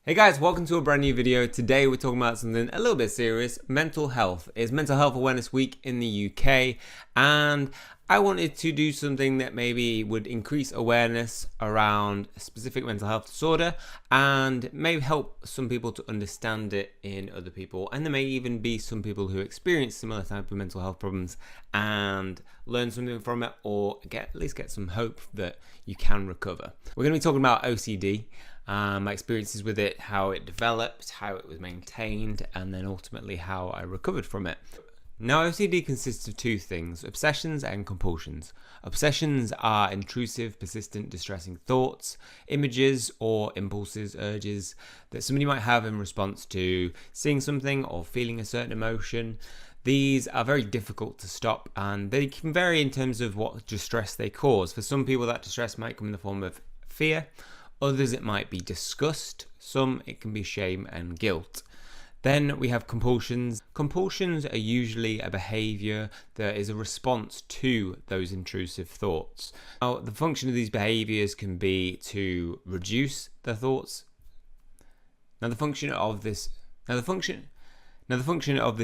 Hey guys, welcome to a brand new video. Today we're talking about something a little bit serious, mental health. It's Mental Health Awareness Week in the UK, and I wanted to do something that maybe would increase awareness around a specific mental health disorder and maybe help some people to understand it in other people. And there may even be some people who experience similar type of mental health problems and learn something from it, or at least get some hope that you can recover. We're going to be talking about OCD. My experiences with it, how it developed, how it was maintained, and then ultimately how I recovered from it. Now, OCD consists of two things: obsessions and compulsions. Obsessions are intrusive, persistent, distressing thoughts, images, or impulses, urges that somebody might have in response to seeing something or feeling a certain emotion. These are very difficult to stop, and they can vary in terms of what distress they cause. For some people, that distress might come in the form of fear. Others, it might be disgust. Some, it can be shame and guilt. Then we have compulsions. Compulsions are usually a behavior that is a response to those intrusive thoughts. Now, the function of these behaviors can be to reduce the thoughts. Now, the function of this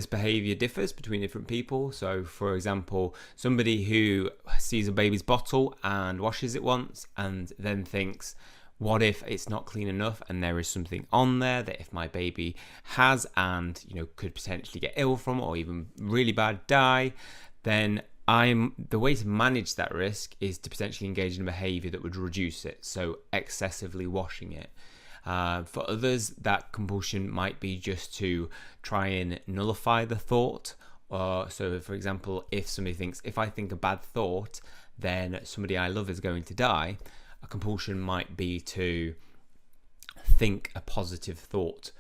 behavior differs between different people. So, for example, somebody who sees a baby's bottle and washes it once and then thinks, what if it's not clean enough and there is something on there that if my baby has and could potentially get ill from or even really bad die, then the way to manage that risk is to potentially engage in a behavior that would reduce it, so excessively washing it. For others, that compulsion might be just to try and nullify the thought. So, for example, if somebody thinks, if I think a bad thought, then somebody I love is going to die, a compulsion might be to think a positive thought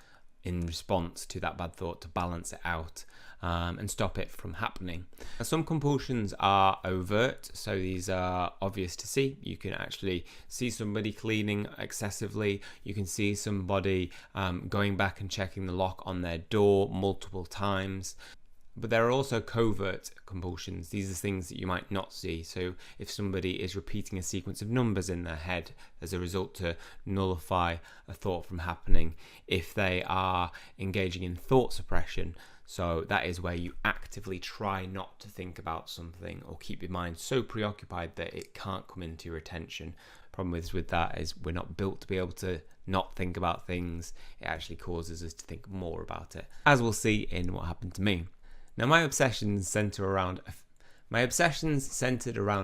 in response to that bad thought to balance it out and stop it from happening. Now, some compulsions are overt, so these are obvious to see. You can actually see somebody cleaning excessively. You can see somebody going back and checking the lock on their door multiple times. But there are also covert compulsions. These are things that you might not see. So if somebody is repeating a sequence of numbers in their head as a result to nullify a thought from happening, if they are engaging in thought suppression, so that is where you actively try not to think about something or keep your mind so preoccupied that it can't come into your attention. Problem with that is we're not built to be able to not think about things. It actually causes us to think more about it, as we'll see in what happened to me. Now, my obsessions centered around a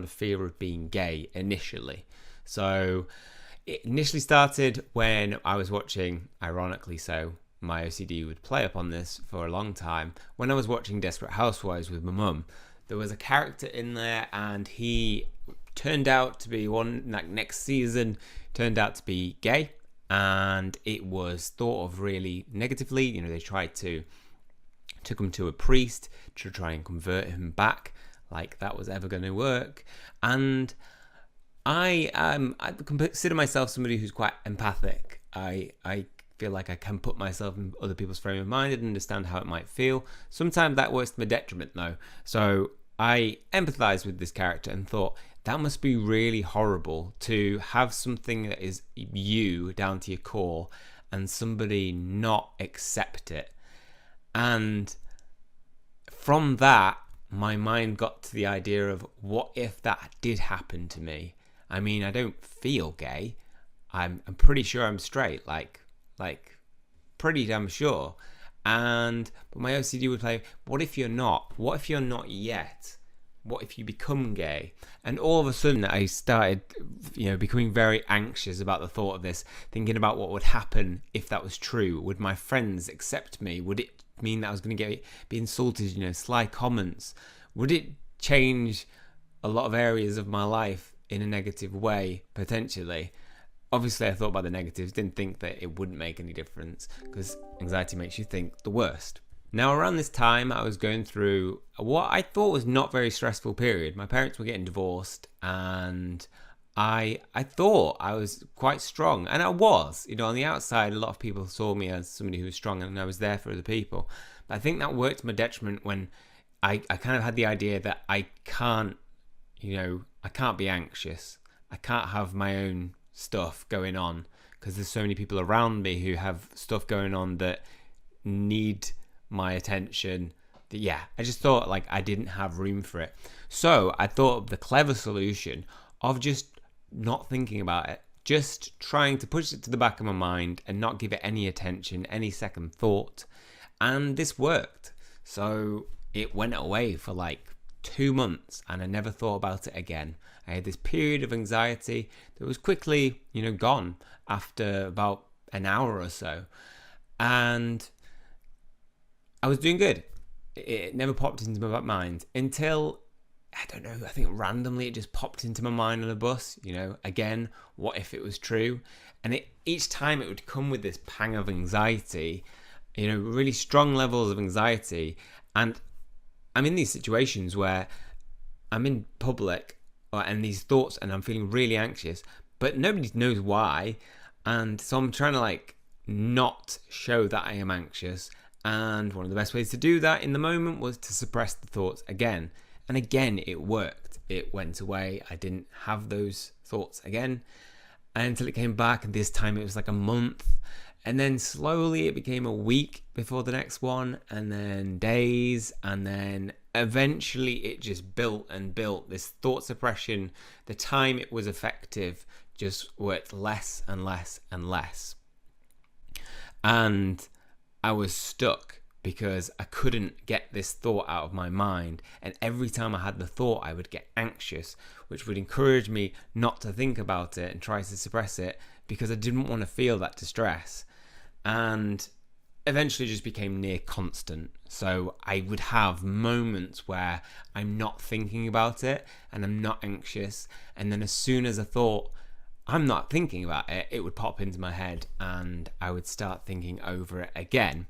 fear of being gay initially. So it initially started when I was watching, ironically so, my OCD would play upon this for a long time. When I was watching Desperate Housewives with my mum, there was a character in there and he turned out to be next season turned out to be gay, and it was thought of really negatively. They took him to a priest to try and convert him back, like that was ever going to work. And I consider myself somebody who's quite empathic. I feel like I can put myself in other people's frame of mind and understand how it might feel. Sometimes that works to my detriment though. So I empathized with this character and thought, that must be really horrible to have something that is you down to your core and somebody not accept it. And from that, my mind got to the idea of, what if that did happen to me? I mean, I don't feel gay. I'm pretty sure I'm straight, like pretty damn sure. But my OCD would play, what if you're not? What if you're not yet? What if you become gay? And all of a sudden I started, becoming very anxious about the thought of this, thinking about what would happen if that was true. Would my friends accept me? Would it mean that I was going to be insulted, sly comments? Would it change a lot of areas of my life in a negative way, potentially? Obviously, I thought about the negatives, didn't think that it wouldn't make any difference, because anxiety makes you think the worst. Now, around this time, I was going through what I thought was not very stressful period. My parents were getting divorced, and I thought I was quite strong, and I was. On the outside, a lot of people saw me as somebody who was strong, and I was there for other people. But I think that worked to my detriment when I kind of had the idea that I can't be anxious. I can't have my own stuff going on because there's so many people around me who have stuff going on that need my attention. Yeah, I just thought like I didn't have room for it. So I thought of the clever solution of just not thinking about it, just trying to push it to the back of my mind and not give it any attention, any second thought. And this worked. So it went away for like 2 months and I never thought about it again. I had this period of anxiety that was quickly, gone after about an hour or so. And I was doing good. It never popped into my mind until, I don't know, I think randomly it just popped into my mind on a bus. Again, what if it was true? And each time it would come with this pang of anxiety, really strong levels of anxiety. And I'm in these situations where I'm in public and these thoughts and I'm feeling really anxious, but nobody knows why. And so I'm trying to not show that I am anxious. And one of the best ways to do that in the moment was to suppress the thoughts again. And again, it worked. It went away. I didn't have those thoughts again until it came back. And this time it was like a month. And then slowly it became a week before the next one, and then days, and then eventually it just built and built. This thought suppression, the time it was effective, just worked less and less and less. And I was stuck because I couldn't get this thought out of my mind. And every time I had the thought, I would get anxious, which would encourage me not to think about it and try to suppress it because I didn't want to feel that distress. And eventually just became near constant. So I would have moments where I'm not thinking about it and I'm not anxious. And then as soon as I thought, I'm not thinking about it, it would pop into my head and I would start thinking over it again.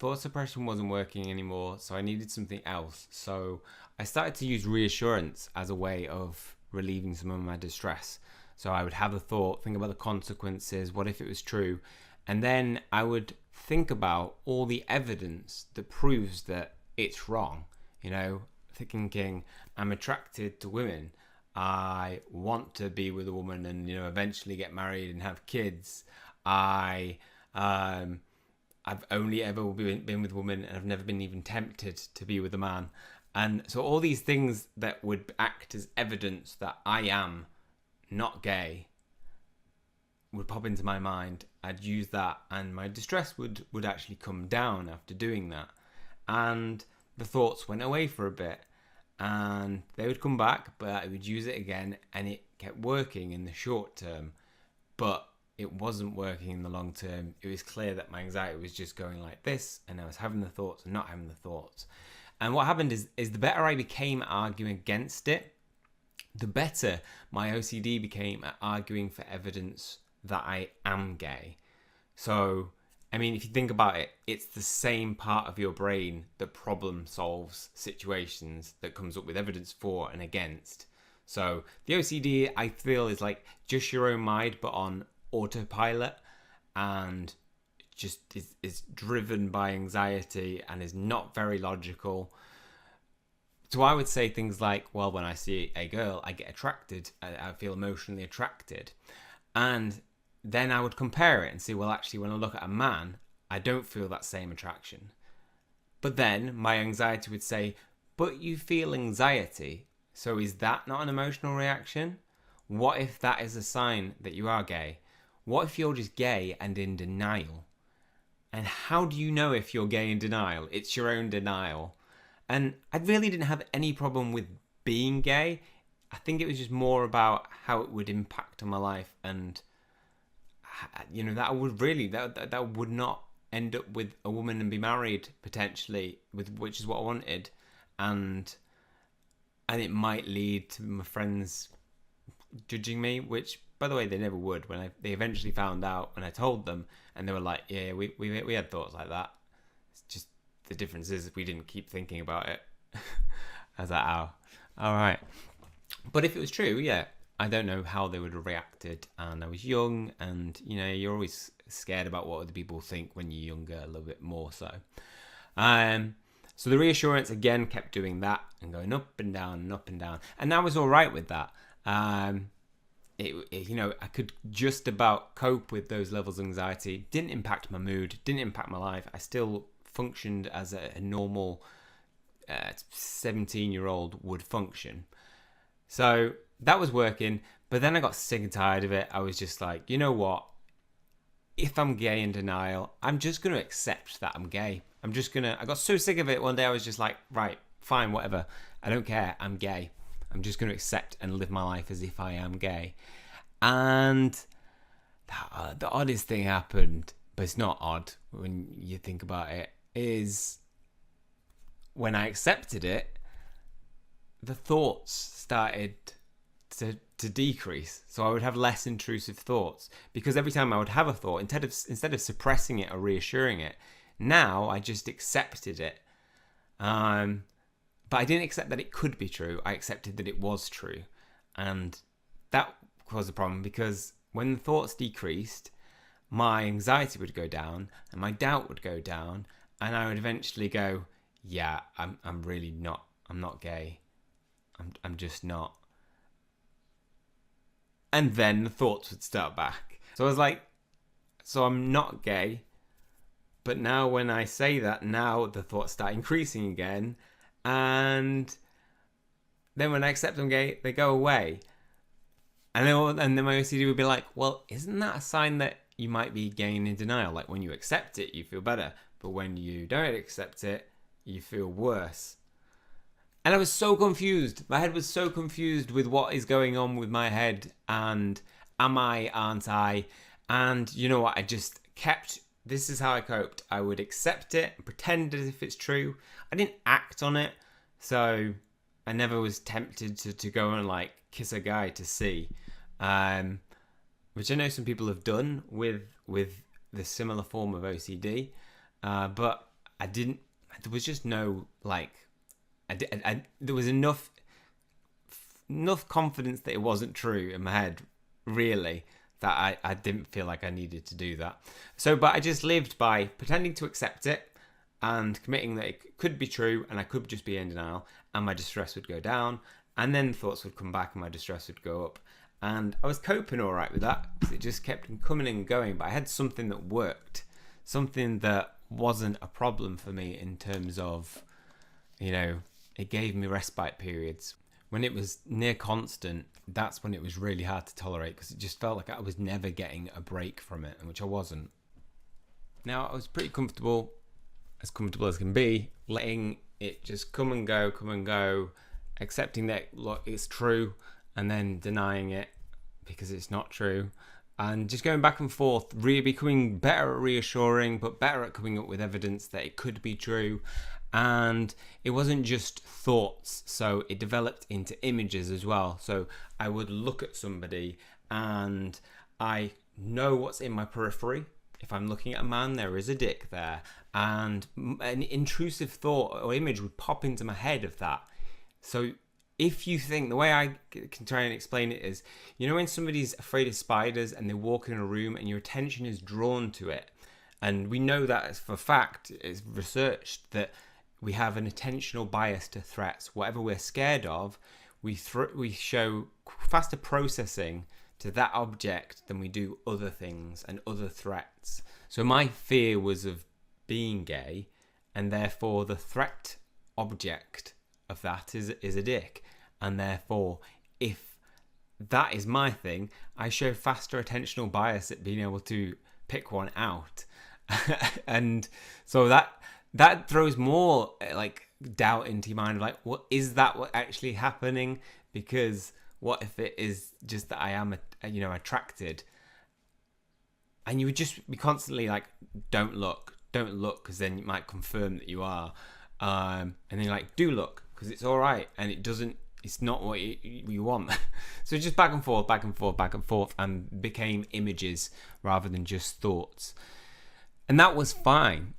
Thought suppression wasn't working anymore, so I needed something else. So I started to use reassurance as a way of relieving some of my distress. So I would have a thought, think about the consequences, what if it was true? And then I would think about all the evidence that proves that it's wrong. Thinking I'm attracted to women. I want to be with a woman and, eventually get married and have kids. I've only ever been with women and I've never been even tempted to be with a man. And so all these things that would act as evidence that I am not gay would pop into my mind. I'd use that and my distress would actually come down after doing that. And the thoughts went away for a bit and they would come back, but I would use it again and it kept working in the short term, but it wasn't working in the long term. It was clear that my anxiety was just going like this and I was having the thoughts and not having the thoughts. And what happened is the better I became at arguing against it, the better my OCD became at arguing for evidence that I am gay. So, if you think about it, it's the same part of your brain that problem solves situations, that comes up with evidence for and against. So the OCD, I feel, is like just your own mind, but on autopilot, and just is driven by anxiety and is not very logical. So I would say things like, well, when I see a girl, I get attracted. I feel emotionally attracted. And then I would compare it and see, well, actually, when I look at a man, I don't feel that same attraction. But then my anxiety would say, but you feel anxiety. So is that not an emotional reaction? What if that is a sign that you are gay? What if you're just gay and in denial? And how do you know if you're gay in denial? It's your own denial. And I really didn't have any problem with being gay. I think it was just more about how it would impact on my life, and that would not end up with a woman and be married potentially, which is what I wanted, and it might lead to my friends judging me, which, by the way, they never would. When they eventually found out when I told them, and they were like, "Yeah, we had thoughts like that." It's just the difference is we didn't keep thinking about it. I was like, "Oh, all right." But if it was true, yeah, I don't know how they would have reacted. And I was young, and you're always scared about what other people think when you're younger, a little bit more so. So the reassurance again kept doing that and going up and down and up and down, and I was all right with that. I could just about cope with those levels of anxiety. Didn't impact my mood, didn't impact my life. I still functioned as a normal 17-year-old would function. So that was working, but then I got sick and tired of it. I was just like, you know what? If I'm gay in denial, I'm just going to accept that I'm gay. I got so sick of it one day, I was just like, right, fine, whatever. I don't care, I'm gay. I'm just going to accept and live my life as if I am gay. And the oddest thing happened, but it's not odd when you think about it, is when I accepted it, the thoughts started to decrease. So I would have less intrusive thoughts, because every time I would have a thought, instead of suppressing it or reassuring it, now I just accepted it. But I didn't accept that it could be true. I accepted that it was true. And that was a problem, because when the thoughts decreased, my anxiety would go down and my doubt would go down, and I would eventually go, yeah, I'm not gay. I'm just not. And then the thoughts would start back. So I was like, so I'm not gay. But now when I say that, now the thoughts start increasing again. And then when I accept I'm gay, they go away. And then my OCD would be like, well, isn't that a sign that you might be gay in denial? Like, when you accept it, you feel better. But when you don't accept it, you feel worse. And I was so confused. My head was so confused with what is going on with my head. And am I, aren't I? And you know what? This is how I coped. I would accept it and pretend as if it's true. I didn't act on it. So I never was tempted to go and like kiss a guy to see. Which I know some people have done with the similar form of OCD. But I didn't. There was just no like. There was enough confidence that it wasn't true in my head, really, that I didn't feel like I needed to do that. But I just lived by pretending to accept it and committing that it could be true and I could just be in denial, and my distress would go down, and then thoughts would come back and my distress would go up. And I was coping all right with that, because it just kept coming and going. But I had something that worked, something that wasn't a problem for me in terms of, it gave me respite periods. When it was near constant, that's when it was really hard to tolerate, because it just felt like I was never getting a break from it, which I wasn't. Now, I was pretty comfortable as can be, letting it just come and go, accepting that it's true, and then denying it because it's not true, and just going back and forth, really becoming better at reassuring, but better at coming up with evidence that it could be true. And it wasn't just thoughts, so it developed into images as well. So I would look at somebody and I know what's in my periphery. If I'm looking at a man, there is a dick there, and an intrusive thought or image would pop into my head of that. So if you think, the way I can try and explain it is, when somebody's afraid of spiders and they walk in a room and your attention is drawn to it, and we know that for a fact, it's researched that we have an attentional bias to threats. Whatever we're scared of, we show faster processing to that object than we do other things and other threats. So my fear was of being gay, and therefore the threat object of that is a dick. And therefore, if that is my thing, I show faster attentional bias at being able to pick one out. And so that throws more like doubt into your mind of like, what is that what actually happening? Because what if it is just that I am attracted? And you would just be constantly like, don't look, because then it might confirm that you are. And then you're like, do look, because it's all right, and it's not what you want. So just back and forth, and became images rather than just thoughts. And that was fine.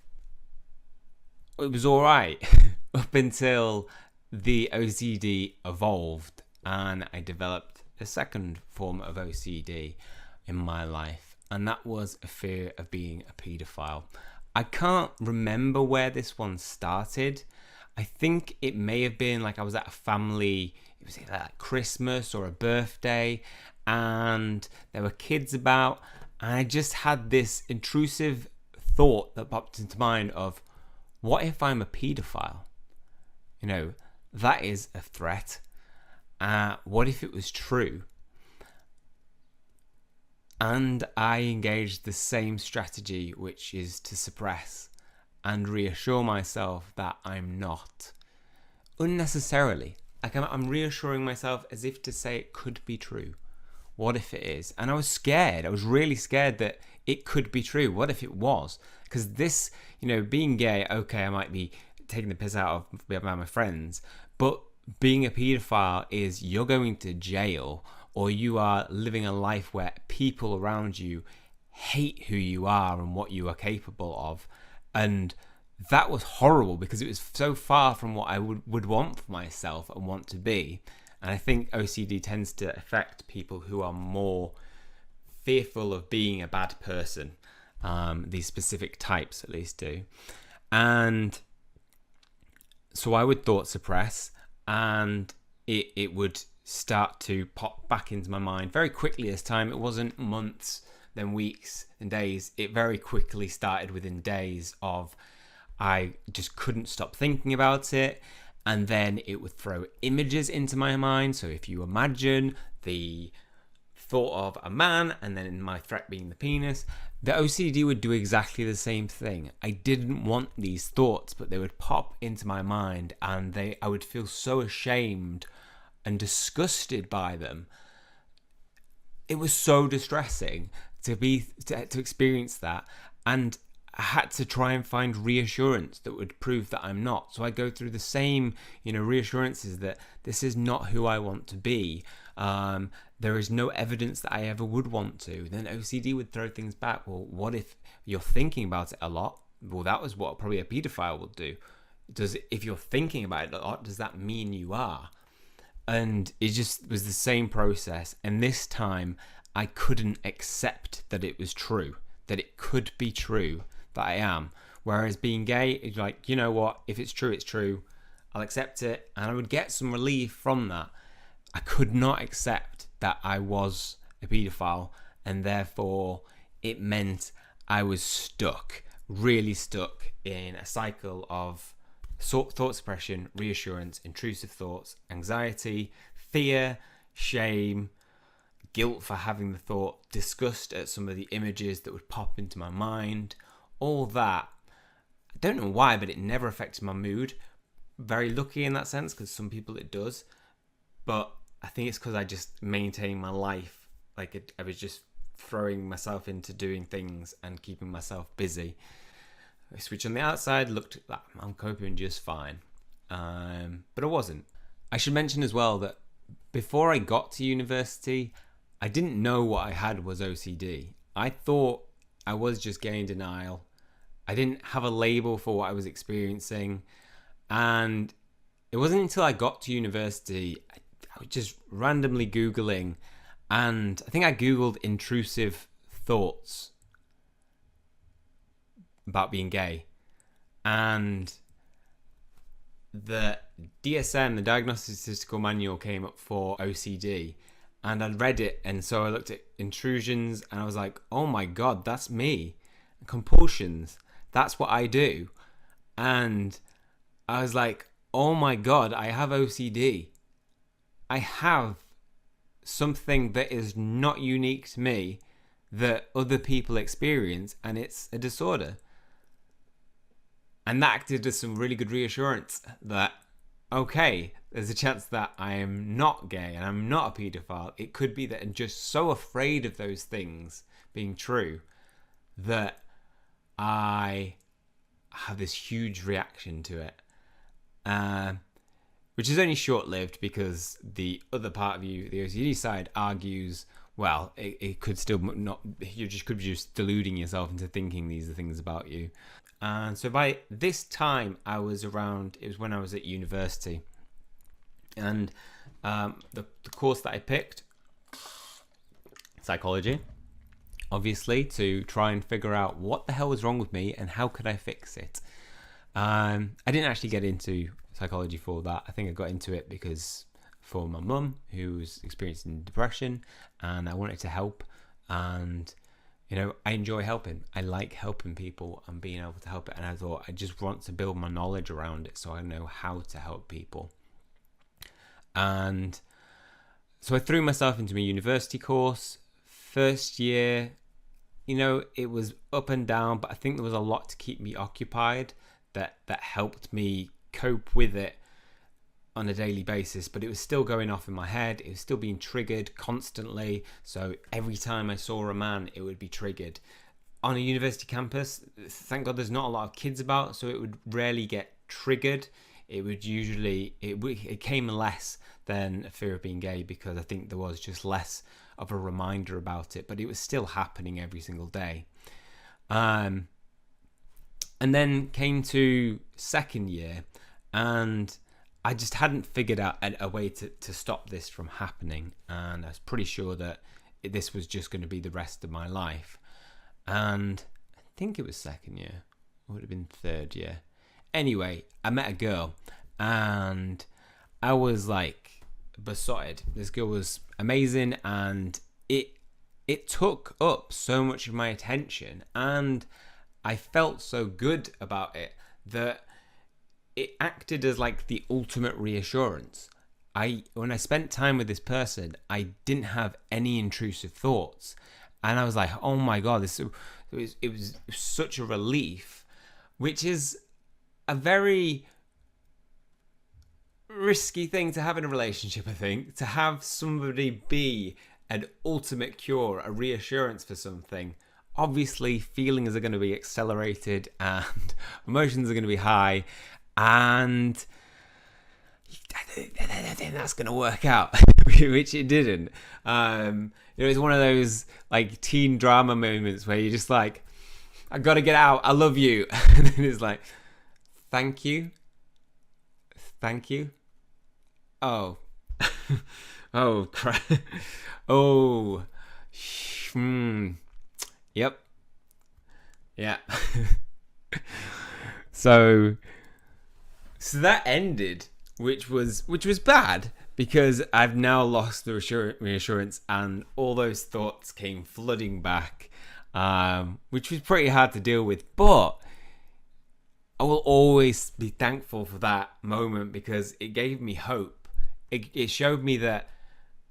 It was all right up until the OCD evolved and I developed a second form of OCD in my life, and that was a fear of being a paedophile. I can't remember where this one started. I think it may have been like I was at a family, it was like Christmas or a birthday, and there were kids about, and I just had this intrusive thought that popped into mind of, what if I'm a paedophile? You know, that is a threat. What if it was true? And I engaged the same strategy, which is to suppress and reassure myself that I'm not. Unnecessarily. Like I'm reassuring myself as if to say it could be true. What if it is? And I was scared. I was really scared that it could be true. What if it was? Because this, being gay, okay, I might be taking the piss out of my friends, but being a paedophile is you're going to jail, or you are living a life where people around you hate who you are and what you are capable of. And that was horrible because it was so far from what I would want for myself and want to be. And I think OCD tends to affect people who are more fearful of being a bad person. These specific types at least do. And so I would thought suppress, and it would start to pop back into my mind very quickly this time. It wasn't months, then weeks and days. It very quickly started within days of, I just couldn't stop thinking about it. And then it would throw images into my mind. So if you imagine the thought of a man, and then in my threat being the penis, the OCD would do exactly the same thing. I didn't want these thoughts, but they would pop into my mind, and I would feel so ashamed and disgusted by them. It was so distressing to experience that, and I had to try and find reassurance that would prove that I'm not. So I go through the same, reassurances that this is not who I want to be. There is no evidence that I ever would want to. Then OCD would throw things back. Well, what if you're thinking about it a lot? Well, that was what probably a paedophile would do. If you're thinking about it a lot, does that mean you are? And it just was the same process. And this time I couldn't accept that it was true, that it could be true that I am. Whereas being gay is like, you know what, if it's true, it's true. I'll accept it, and I would get some relief from that. I could not accept that I was a paedophile, and therefore it meant I was stuck, really stuck in a cycle of thought suppression, reassurance, intrusive thoughts, anxiety, fear, shame, guilt for having the thought, disgust at some of the images that would pop into my mind, all that. I don't know why, but it never affected my mood. Very lucky in that sense, because some people it does. But I think it's because I just maintained my life. Like I was just throwing myself into doing things and keeping myself busy. Which on the outside looked like I'm coping just fine. But I wasn't. I should mention as well that before I got to university, I didn't know what I had was OCD. I thought I was just gay in denial. I didn't have a label for what I was experiencing. And it wasn't until I got to university, I was just randomly Googling, and I think I Googled intrusive thoughts about being gay. And the DSM, the Diagnostic Statistical Manual, came up for OCD. And I read it, and so I looked at intrusions, and I was like, oh my God, that's me. Compulsions, that's what I do. And I was like, oh my God, I have OCD. I have something that is not unique to me that other people experience, and it's a disorder. And that acted as some really good reassurance that, okay, there's a chance that I am not gay and I'm not a paedophile. It could be that I'm just so afraid of those things being true that I have this huge reaction to it. Which is only short-lived, because the other part of you, the OCD side, argues, well, it could still not, you just could be just deluding yourself into thinking these are things about you. And so by this time, it was when I was at university. And the course that I picked, psychology, obviously, to try and figure out what the hell was wrong with me and how could I fix it. I didn't actually get into psychology for that. I think I got into it because for my mum, who was experiencing depression, and I wanted to help. And I enjoy helping. I like helping people and being able to help it. And I thought I just want to build my knowledge around it so I know how to help people. And so I threw myself into my university course. First year, it was up and down, but I think there was a lot to keep me occupied that helped me cope with it on a daily basis. But it was still going off in my head. It was still being triggered constantly. So every time I saw a man, it would be triggered. On a university campus, thank God there's not a lot of kids about, so it would rarely get triggered. It would usually, it came less than a fear of being gay, because I think there was just less of a reminder about it, but it was still happening every single day. And then came to second year, and I just hadn't figured out a way to stop this from happening. And I was pretty sure that this was just going to be the rest of my life. And I think it was second year, or it would have been third year. Anyway, I met a girl, and I was like besotted. This girl was amazing, and it took up so much of my attention, and I felt so good about it that it acted as like the ultimate reassurance. When I spent time with this person, I didn't have any intrusive thoughts, and I was like, oh my God, it was such a relief, which is a very risky thing to have in a relationship, I think, to have somebody be an ultimate cure, a reassurance for something. Obviously, feelings are going to be accelerated and emotions are going to be high, and I think that's going to work out, which it didn't. It's one of those like teen drama moments where you're just like, I got to get out, I love you. And then it's like, thank you. Oh. Oh, crap. Oh. Yep. Yeah. So that ended, which was bad, because I've now lost the reassurance, and all those thoughts came flooding back, which was pretty hard to deal with. But I will always be thankful for that moment, because it gave me hope. It showed me that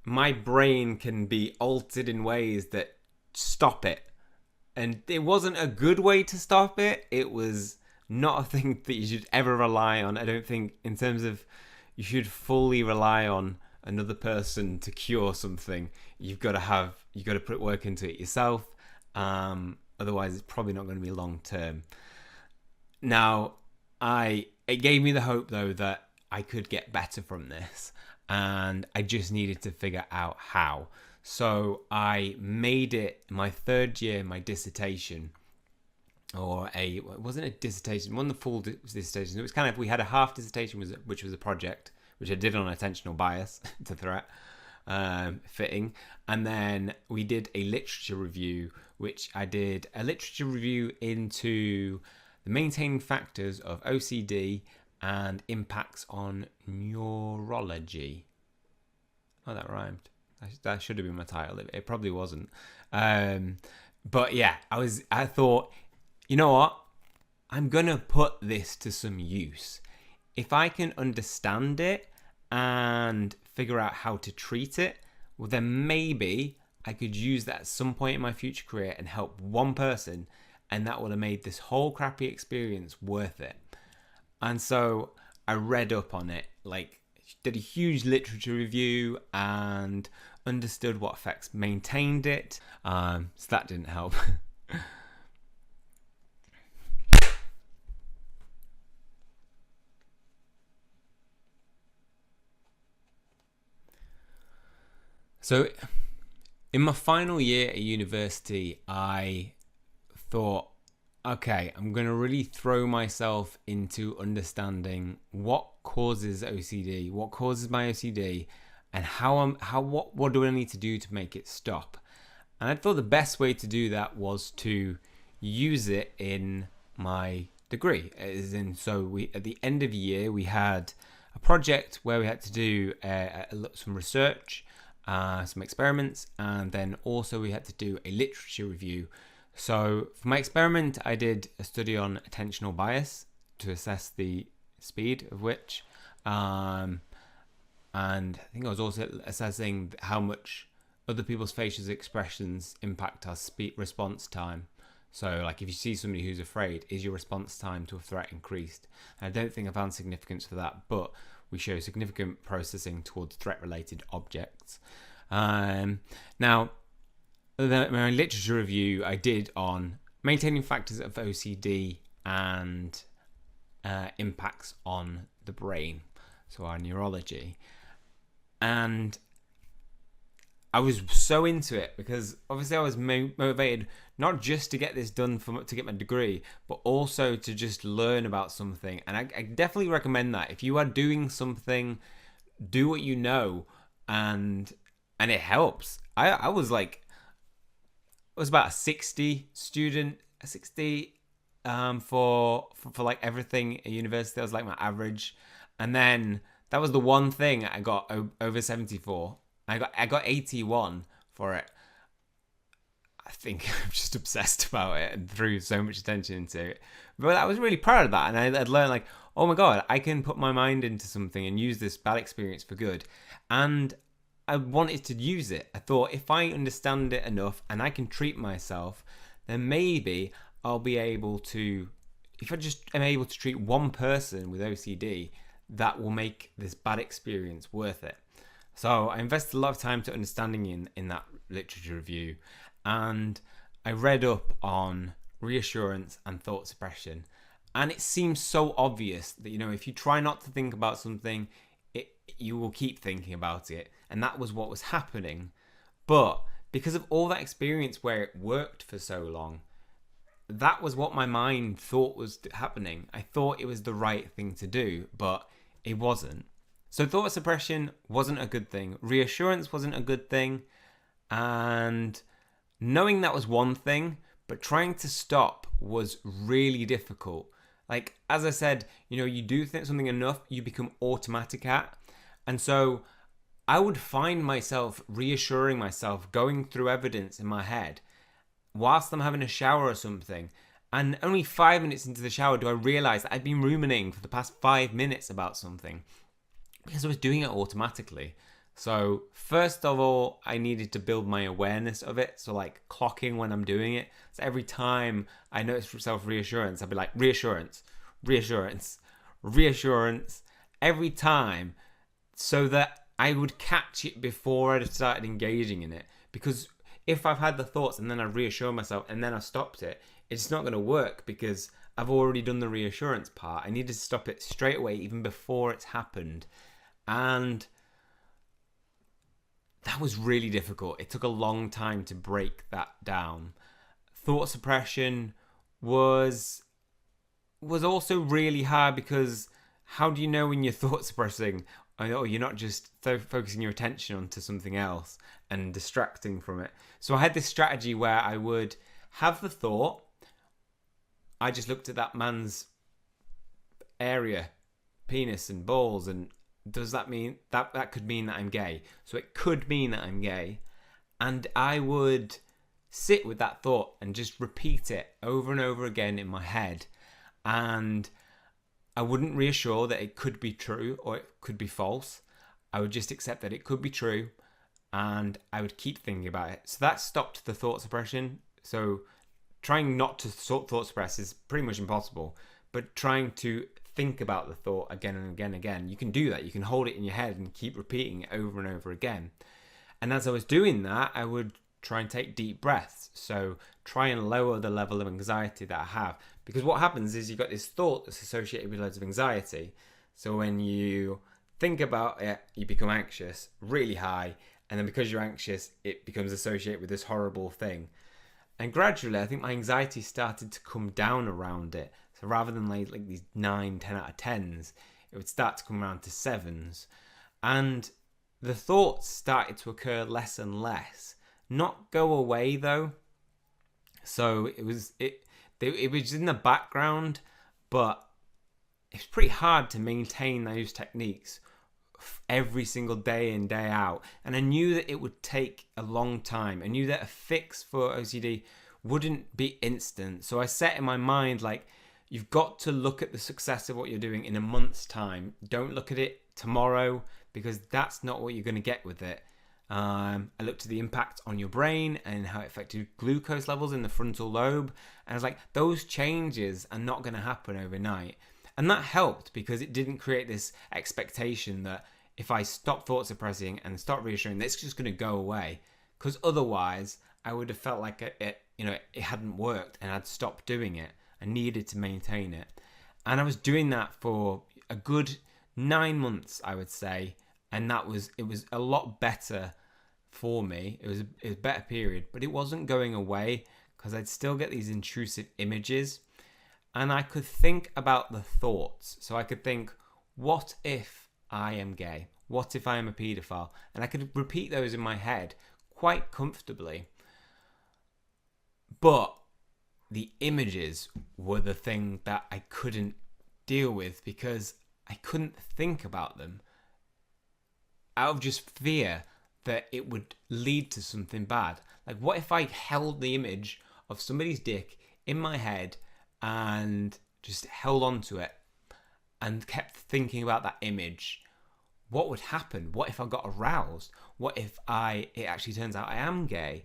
my brain can be altered in ways that stop it. And it wasn't a good way to stop it. It was not a thing that you should ever rely on. I don't think, in terms of, you should fully rely on another person to cure something. You've got to put work into it yourself. Otherwise, it's probably not going to be long term. Now, it gave me the hope, though, that I could get better from this, and I just needed to figure out how. So I made it my third year, my dissertation, it wasn't a dissertation, it wasn't the full dissertation. It was kind of, we had a half dissertation, which was a project, which I did on attentional bias to threat fitting. And then we did a literature review, which I did a literature review into the maintaining factors of OCD and impacts on neurology. Oh, that rhymed. That should have been my title. It probably wasn't. But yeah, I thought, you know what? I'm going to put this to some use. If I can understand it and figure out how to treat it, well, then maybe I could use that at some point in my future career and help one person, and that would have made this whole crappy experience worth it. And so I read up on it, like did a huge literature review and understood what effects maintained it. So that didn't help. So in my final year at university, I thought, okay, I'm going to really throw myself into understanding what causes OCD, what causes my OCD, and what do I need to do to make it stop. And I thought the best way to do that was to use it in my degree. As in, so we at the end of the year we had a project where we had to do some research, some experiments, and then also we had to do a literature review. So for my experiment, I did a study on attentional bias to assess the speed of which, and I think I was also assessing how much other people's facial expressions impact our response time. So like if you see somebody who's afraid, is your response time to a threat increased? And I don't think I found significance for that, but we show significant processing towards threat-related objects. Now, my literature review I did on maintaining factors of OCD and impacts on the brain, so our neurology. And I was so into it because obviously I was motivated not just to get this done to get my degree, but also to just learn about something. And I definitely recommend that. If you are doing something, do what you know, and it helps. I was about a 60 student, for like everything at university. That was like my average, and then that was the one thing I got over 74. I got 81 for it. I think I'm just obsessed about it and threw so much attention into it. But I was really proud of that, and I'd learned like, oh my god, I can put my mind into something and use this bad experience for good. And I wanted to use it. I thought if I understand it enough and I can treat myself, then maybe I'll be able to, if I just am able to treat one person with OCD, that will make this bad experience worth it. So I invested a lot of time to understanding in that literature review, and I read up on reassurance and thought suppression. And it seems so obvious that, if you try not to think about something, you will keep thinking about it. And that was what was happening. But because of all that experience where it worked for so long, that was what my mind thought was happening. I thought it was the right thing to do, but it wasn't. So thought suppression wasn't a good thing. Reassurance wasn't a good thing. And knowing that was one thing, but trying to stop was really difficult. Like, as I said, you do think something enough, you become automatic at. And so I would find myself reassuring myself, going through evidence in my head whilst I'm having a shower or something. And only 5 minutes into the shower do I realize that I've been ruminating for the past 5 minutes about something, because I was doing it automatically. So first of all, I needed to build my awareness of it. So like clocking when I'm doing it. So every time I notice self-reassurance, I'd be like, reassurance, reassurance, reassurance, every time, so that I would catch it before I started engaging in it. Because if I've had the thoughts and then I reassure myself and then I stopped it, it's not going to work because I've already done the reassurance part. I needed to stop it straight away, even before it's happened. And that was really difficult. It took a long time to break that down. Thought suppression was also really hard, because how do you know when you're thought suppressing, or you're not just focusing your attention onto something else and distracting from it? So I had this strategy where I would have the thought, I just looked at that man's area, penis and balls, and does that mean that could mean that I'm gay? So it could mean that I'm gay. And I would sit with that thought and just repeat it over and over again in my head. And I wouldn't reassure that it could be true or it could be false. I would just accept that it could be true, and I would keep thinking about it. So that stopped the thought suppression. So trying not to thought suppress is pretty much impossible, but trying to think about the thought again and again and again, you can do that. You can hold it in your head and keep repeating it over and over again. And as I was doing that, I would try and take deep breaths. So try and lower the level of anxiety that I have. Because what happens is you've got this thought that's associated with loads of anxiety. So when you think about it, you become anxious, really high. And then because you're anxious, it becomes associated with this horrible thing. And gradually, I think my anxiety started to come down around it. So rather than like these 9, 10 out of 10s, it would start to come around to 7s. And the thoughts started to occur less and less. Not go away though. So it was in the background, but it's pretty hard to maintain those techniques every single day in, day out. And I knew that it would take a long time. I knew that a fix for OCD wouldn't be instant. So I set in my mind, like, you've got to look at the success of what you're doing in a month's time. Don't look at it tomorrow, because that's not what you're going to get with it. I looked at the impact on your brain and how it affected glucose levels in the frontal lobe. And I was like, those changes are not going to happen overnight. And that helped, because it didn't create this expectation that if I stop thought suppressing and stop reassuring, it's just going to go away. Because otherwise, I would have felt like it hadn't worked and I'd stopped doing it. I needed to maintain it. And I was doing that for a good 9 months, I would say. And it was a lot better for me. It was a better period, but it wasn't going away, because I'd still get these intrusive images. And I could think about the thoughts. So I could think, what if I am gay? What if I am a paedophile? And I could repeat those in my head quite comfortably. But the images were the thing that I couldn't deal with, because I couldn't think about them out of just fear that it would lead to something bad. Like, what if I held the image of somebody's dick in my head and just held on to it and kept thinking about that image? What would happen? What if I got aroused? What if it actually turns out I am gay?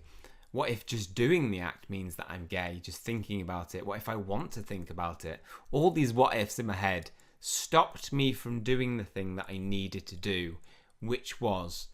What if just doing the act means that I'm gay, just thinking about it? What if I want to think about it? All these what ifs in my head stopped me from doing the thing that I needed to do, which was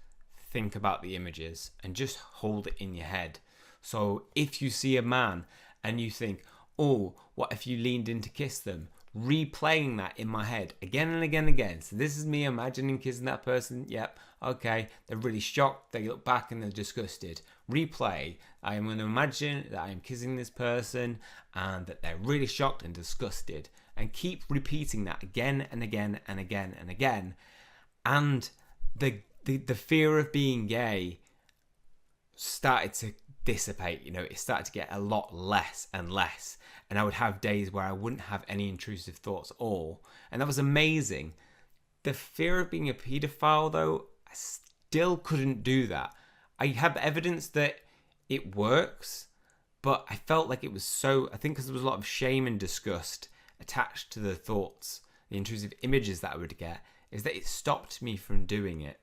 think about the images and just hold it in your head. So if you see a man and you think, oh, what if you leaned in to kiss them? Replaying that in my head again and again and again. So this is me imagining kissing that person. Yep, okay. They're really shocked. They look back and they're disgusted. Replay. I am going to imagine that I am kissing this person and that they're really shocked and disgusted. And keep repeating that again and again and again and again. And the fear of being gay started to dissipate. It started to get a lot less and less. And I would have days where I wouldn't have any intrusive thoughts at all. And that was amazing. The fear of being a paedophile, though, I still couldn't do that. I have evidence that it works, but I felt like it was I think because there was a lot of shame and disgust attached to the thoughts, the intrusive images that I would get, is that it stopped me from doing it.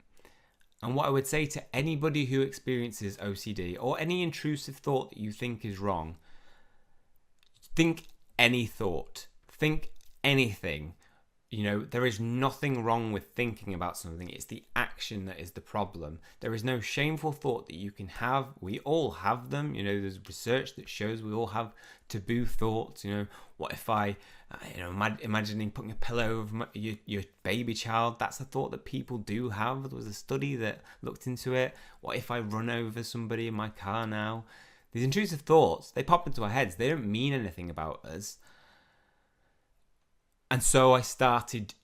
And what I would say to anybody who experiences OCD or any intrusive thought that you think is wrong, think any thought, think anything. There is nothing wrong with thinking about something. It's the action that is the problem. There is no shameful thought that you can have. We all have them. There's research that shows we all have taboo thoughts. What if imagining putting a pillow over your baby child? That's a thought that people do have. There was a study that looked into it. What if I run over somebody in my car now? These intrusive thoughts, they pop into our heads. They don't mean anything about us. And so I started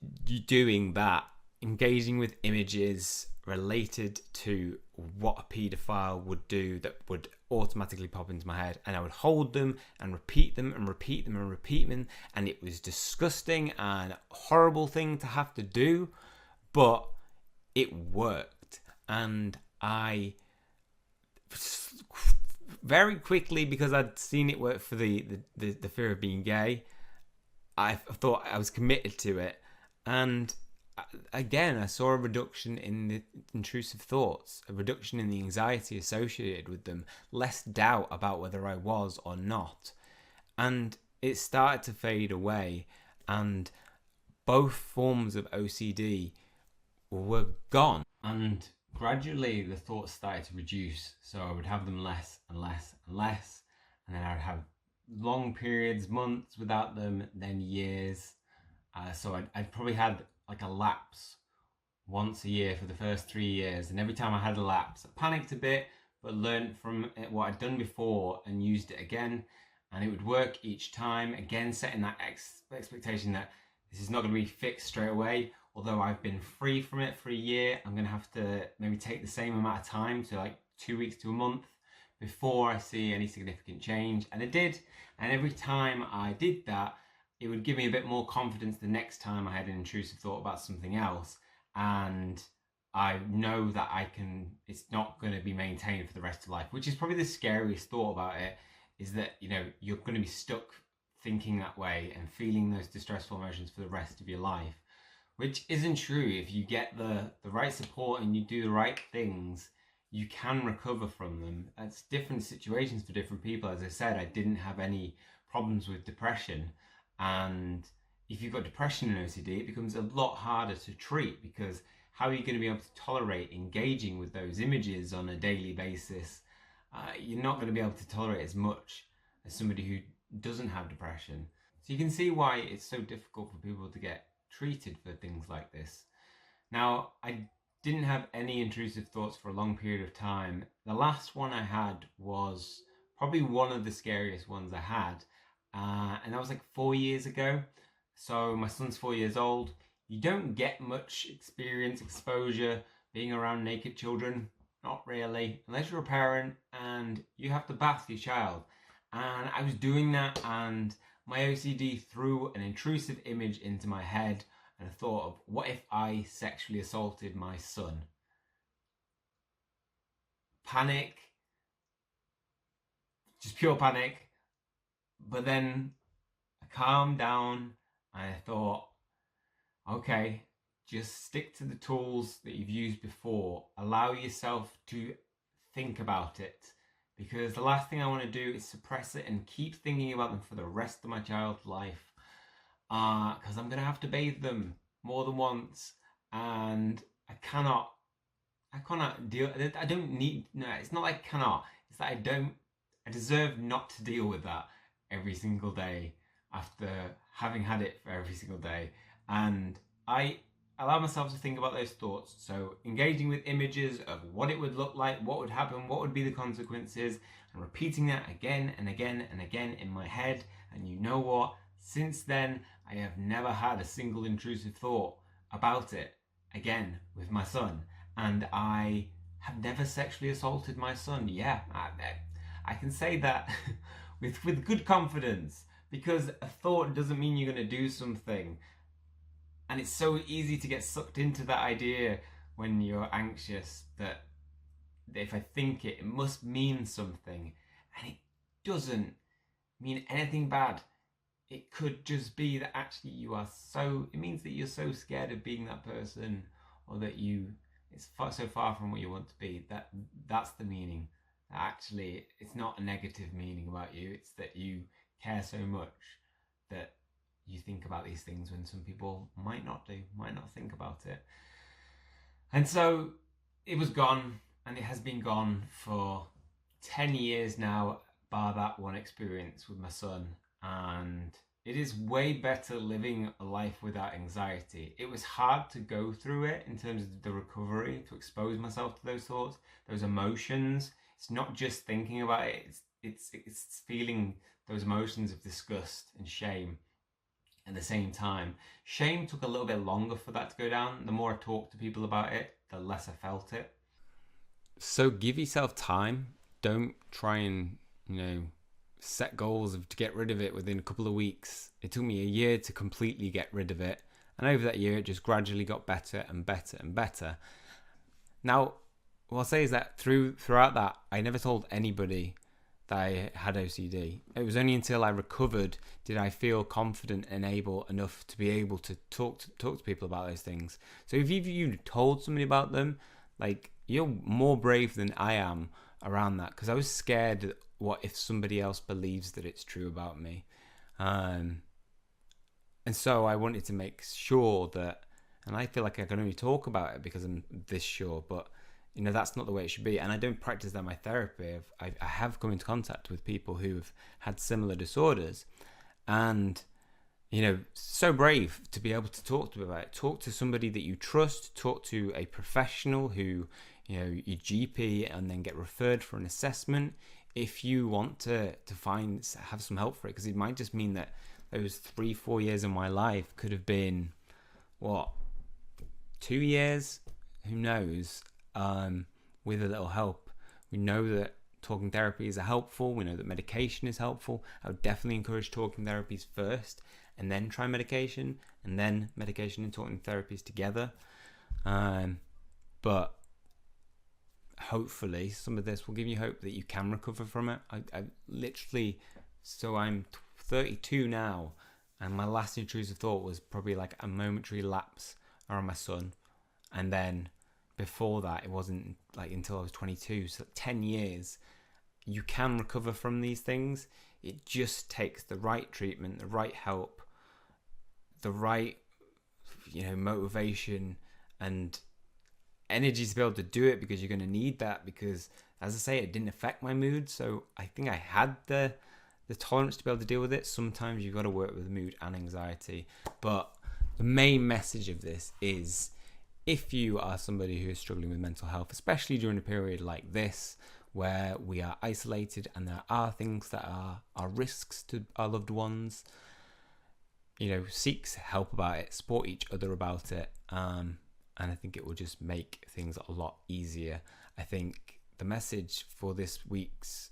doing that, engaging with images related to what a paedophile would do that would automatically pop into my head. And I would hold them and repeat them and repeat them and repeat them. And it was disgusting and a horrible thing to have to do, but it worked. And I very quickly, because I'd seen it work for the fear of being gay, I thought I was committed to it. And again, I saw a reduction in the intrusive thoughts, a reduction in the anxiety associated with them, less doubt about whether I was or not. And it started to fade away. And both forms of OCD were gone. And gradually the thoughts started to reduce. So I would have them less and less and less. And then I would have long periods, months without them, then years. So I'd probably had like a lapse once a year for the first 3 years. And every time I had a lapse, I panicked a bit, but learned from what I'd done before and used it again. And it would work each time. Again, setting that expectation that this is not going to be fixed straight away. Although I've been free from it for a year, I'm going to have to maybe take the same amount of time, so like 2 weeks to a month, before I see any significant change. And I did. And every time I did that, it would give me a bit more confidence the next time I had an intrusive thought about something else, and I know that it's not going to be maintained for the rest of life, which is probably the scariest thought about it, is that, you're going to be stuck thinking that way and feeling those distressful emotions for the rest of your life, which isn't true. If you get the right support and you do the right things, you can recover from them. It's different situations for different people. As I said, I didn't have any problems with depression, and if you've got depression and OCD, it becomes a lot harder to treat, because how are you going to be able to tolerate engaging with those images on a daily basis? You're not going to be able to tolerate as much as somebody who doesn't have depression. So you can see why it's so difficult for people to get treated for things like this. Now, I didn't have any intrusive thoughts for a long period of time. The last one I had was probably one of the scariest ones I had, and that was like 4 years ago. So my son's 4 years old. You don't get much exposure being around naked children. Not really, unless you're a parent and you have to bath your child. And I was doing that, and my OCD threw an intrusive image into my head, and I thought of, what if I sexually assaulted my son? Panic, just pure panic. But then I calmed down and I thought, okay, just stick to the tools that you've used before. Allow yourself to think about it, because the last thing I want to do is suppress it and keep thinking about them for the rest of my child's life, because I'm going to have to bathe them more than once, and I cannot deal. I don't need, no, it's not like I cannot, it's that I deserve not to deal with that every single day after having had it for every single day. And I allow myself to think about those thoughts. So engaging with images of what it would look like, what would happen, what would be the consequences, and repeating that again and again and again in my head. And you know what? Since then, I have never had a single intrusive thought about it again with my son. And I have never sexually assaulted my son. Yeah, I can say that with good confidence, because a thought doesn't mean you're going to do something. And it's so easy to get sucked into that idea when you're anxious, that if I think it, it must mean something. And it doesn't mean anything bad. It could just be that actually it means that you're so scared of being that person, or that it's so far from what you want to be. That's the meaning. Actually, it's not a negative meaning about you. It's that you care so much that you think about these things when some people might not think about it. And so it was gone, and it has been gone for 10 years now, bar that one experience with my son. And it is way better living a life without anxiety. It was hard to go through it in terms of the recovery, to expose myself to those thoughts, those emotions. It's not just thinking about it, it's feeling those emotions of disgust and shame at the same time. Shame took a little bit longer for that to go down. The more I talked to people about it, the less I felt it. So give yourself time. Don't try and, set goals to get rid of it within a couple of weeks. It took me a year to completely get rid of it. And over that year, it just gradually got better and better and better. Now, what I'll say is that throughout that, I never told anybody that I had OCD. It was only until I recovered did I feel confident and able enough to be able to talk to people about those things. So if you told somebody about them, like, you're more brave than I am around that, because I was scared what if somebody else believes that it's true about me. And so I wanted to make sure that, and I feel like I can only talk about it because I'm this sure, but that's not the way it should be. And I don't practice that in my therapy. I have come into contact with people who've had similar disorders, and so brave to be able to talk to them about it. Talk to somebody that you trust, talk to a professional who, your GP, and then get referred for an assessment if you want to have some help for it. Because it might just mean that those 3-4 years of my life could have been, 2 years? Who knows? With a little help. We know that talking therapies are helpful. We know that medication is helpful. I would definitely encourage talking therapies first, and then try medication, and then medication and talking therapies together. But hopefully some of this will give you hope that you can recover from it. I literally, so I'm 32 now, and my last intrusive thought was probably like a momentary lapse around my son, and then before that it wasn't like until I was 22, so 10 years. You can recover from these things. It just takes the right treatment, the right help, the right motivation and energy to be able to do it, because you're going to need that, because as I say, it didn't affect my mood, so I think I had the tolerance to be able to deal with it. Sometimes you've got to work with mood and anxiety, but the main message of this is, if you are somebody who is struggling with mental health, especially during a period like this where we are isolated and there are things that are risks to our loved ones, seek help about it, support each other about it, and I think it will just make things a lot easier. I think the message for this week's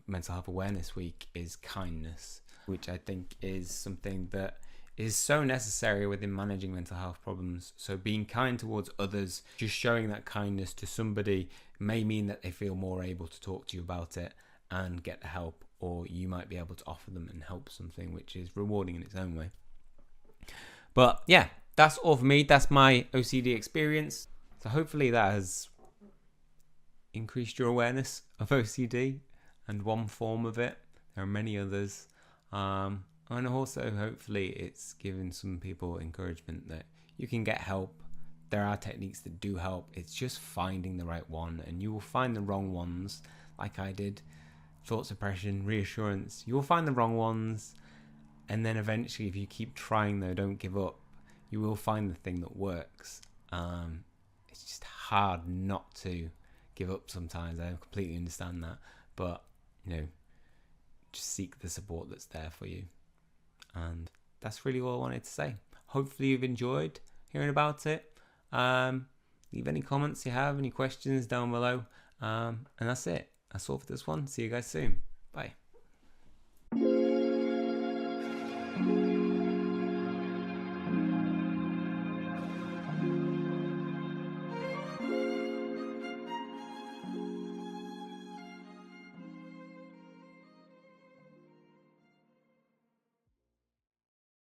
Mental Health Awareness Week is kindness, which I think is something that is so necessary within managing mental health problems. So being kind towards others, just showing that kindness to somebody may mean that they feel more able to talk to you about it and get the help, or you might be able to offer them and help something, which is rewarding in its own way. But yeah, that's all for me. That's my OCD experience. So hopefully that has increased your awareness of OCD and one form of it. There are many others. And also hopefully it's given some people encouragement that you can get help. There are techniques that do help. It's just finding the right one, and you will find the wrong ones, like I did. Thought suppression, reassurance, you will find the wrong ones, and then eventually, if you keep trying though, don't give up, you will find the thing that works. It's just hard not to give up sometimes. I completely understand that, but just seek the support that's there for you. And that's really all I wanted to say. Hopefully you've enjoyed hearing about it. Leave any comments you have, any questions down below. And that's it. That's all for this one. See you guys soon. Bye.